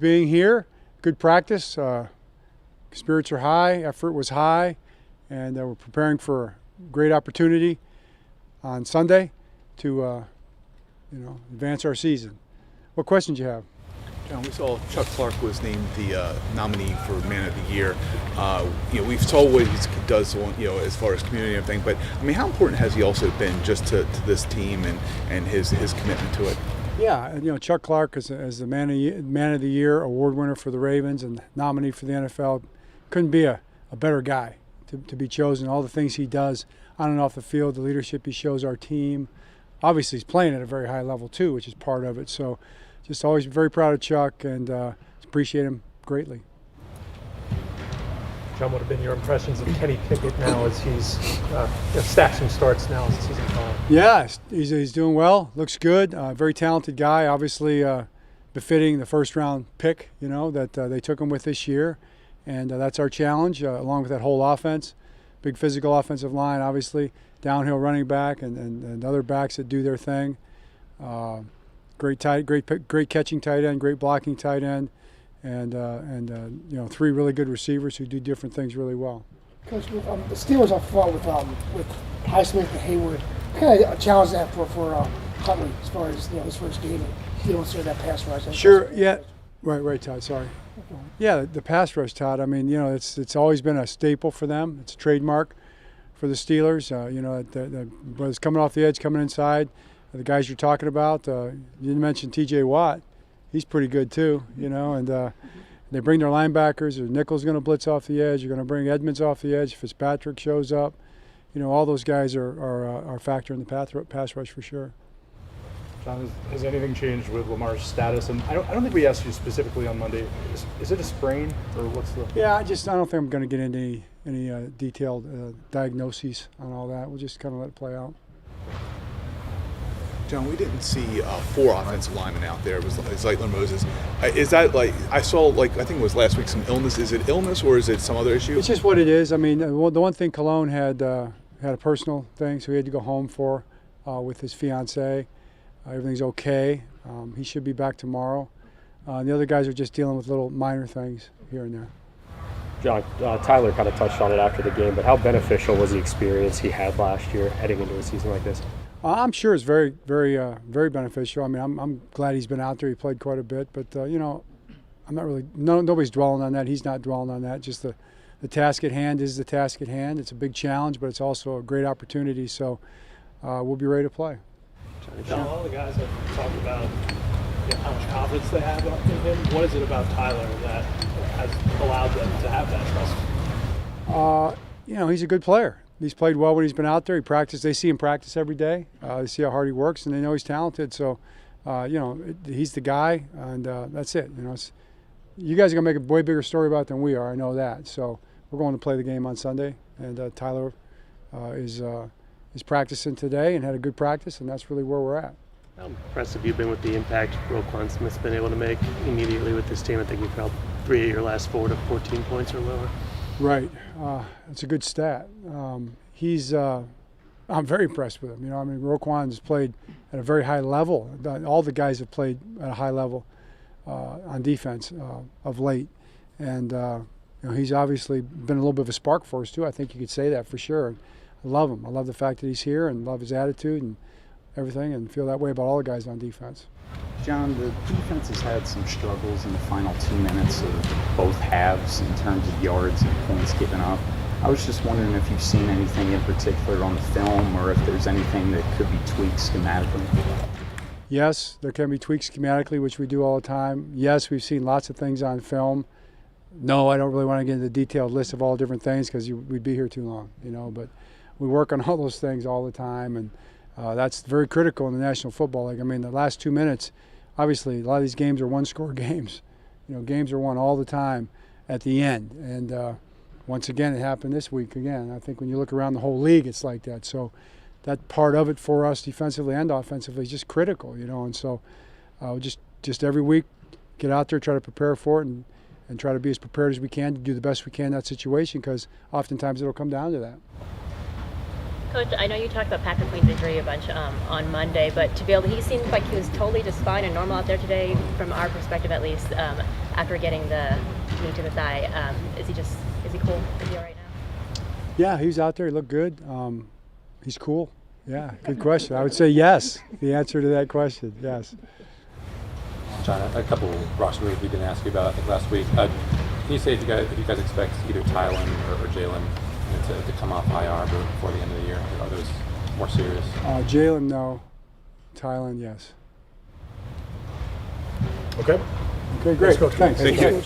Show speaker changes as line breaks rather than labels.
being here. Good practice. Spirits are high. Effort was high. And we're preparing for a great opportunity on Sunday to advance our season. What questions do you have?
John, we saw Chuck Clark was named the nominee for Man of the Year. We've saw what he does, as far as community and everything. But I mean, how important has he also been just to this team and his commitment to it?
Yeah, Chuck Clark is the Man of the Year award winner for the Ravens and nominee for the NFL. Couldn't be a better guy to be chosen. All the things he does on and off the field, the leadership he shows our team. Obviously, he's playing at a very high level too, which is part of it. So, just always very proud of Chuck and appreciate him greatly.
John, what have been your impressions of Kenny Pickett now as he's stacked some starts now as the season goes on?
Yeah, he's doing well. Looks good. Very talented guy. Obviously, befitting the first-round pick, that they took him with this year. And that's our challenge, along with that whole offense. Big physical offensive line, obviously. Downhill running back and other backs that do their thing. Great catching tight end, great blocking tight end, and three really good receivers who do different things really well.
Coach, with the Steelers up front with Highsmith and Hayward, kind of a challenge that for Huntley as far as his first game and dealing with that pass rush.
Sure, yeah, right, Todd. Sorry. Yeah, the pass rush, Todd. I mean, it's always been a staple for them. It's a trademark for the Steelers. But it's coming off the edge, coming inside. The guys you're talking about, you didn't mention T.J. Watt. He's pretty good too, and they bring their linebackers. Nickel's going to blitz off the edge. You're going to bring Edmonds off the edge. Fitzpatrick shows up. All those guys are a factor in the pass rush for sure.
John, has anything changed with Lamar's status? And I don't think we asked you specifically on Monday. Is it a sprain or what's the?
Yeah, I don't think I'm going to get into any detailed diagnoses on all that. We'll just kind of let it play out.
John, we didn't see 4 offensive linemen out there. It was Zeitler Moses. Is that I saw I think it was last week some illness. Is it illness or is it some other issue?
It's just what it is. I mean, the one thing Cologne had a personal thing, so he had to go home for with his fiancée. Everything's okay. He should be back tomorrow. The other guys are just dealing with little minor things here and there.
John, Tyler kind of touched on it after the game, but how beneficial was the experience he had last year heading into a season like this?
I'm sure it's very, very, very beneficial. I mean, I'm glad he's been out there. He played quite a bit, but I'm not really. Nobody's dwelling on that. He's not dwelling on that. Just the task at hand is the task at hand. It's a big challenge, but it's also a great opportunity. So we'll be ready to play.
John, all the guys have talked about how much confidence they have in him. What is it about Tyler that has allowed them to have that trust?
He's a good player. He's played well when he's been out there. They see him practice every day. They see how hard he works, and they know he's talented. So, he's the guy, and that's it. You guys are going to make a way bigger story about it than we are. I know that. So we're going to play the game on Sunday, and Tyler is practicing today and had a good practice, and that's really where we're at.
How impressive have you been with the impact Roquan Smith's been able to make immediately with this team? I think you've held 3 of your last 4 to 14 points or lower.
Right. That's a good stat. I'm very impressed with him. Roquan has played at a very high level. All the guys have played at a high level on defense of late. And, he's obviously been a little bit of a spark for us, too. I think you could say that for sure. I love him. I love the fact that he's here and love his attitude and everything, and feel that way about all the guys on defense.
John, the defense has had some struggles in the final 2 minutes of both halves in terms of yards and points given up. I was just wondering if you've seen anything in particular on the film or if there's anything that could be tweaked schematically.
Yes, there can be tweaks schematically, which we do all the time. Yes, we've seen lots of things on film. No, I don't really want to get into the detailed list of all different things because we'd be here too long, but we work on all those things all the time, and that's very critical in the National Football League. I mean, the last 2 minutes, obviously, a lot of these games are one-score games. Games are won all the time at the end. And once again, it happened this week again. I think when you look around the whole league, it's like that. So that part of it for us defensively and offensively is just critical, And so just every week get out there, try to prepare for it, and try to be as prepared as we can to do the best we can in that situation because oftentimes it'll come down to that.
Coach, I know you talked about Patrick Queen's injury a bunch on Monday, but to be able to, he seemed like he was totally just fine and normal out there today, from our perspective at least, after getting the knee to the thigh. Is he cool? Is he all right now?
Yeah, he was out there. He looked good. He's cool. Yeah, good question. I would say yes. The answer to that question, yes.
John, a couple roster moves we didn't ask you about, I think, last week. Can you say if you guys expect either Tylen or Jalen to come off IR before the end of the year? Are those more serious?
Jalen, no. Tylen, yes.
Okay.
Okay, great.
Thanks, Coach.
Thanks.
Thank you.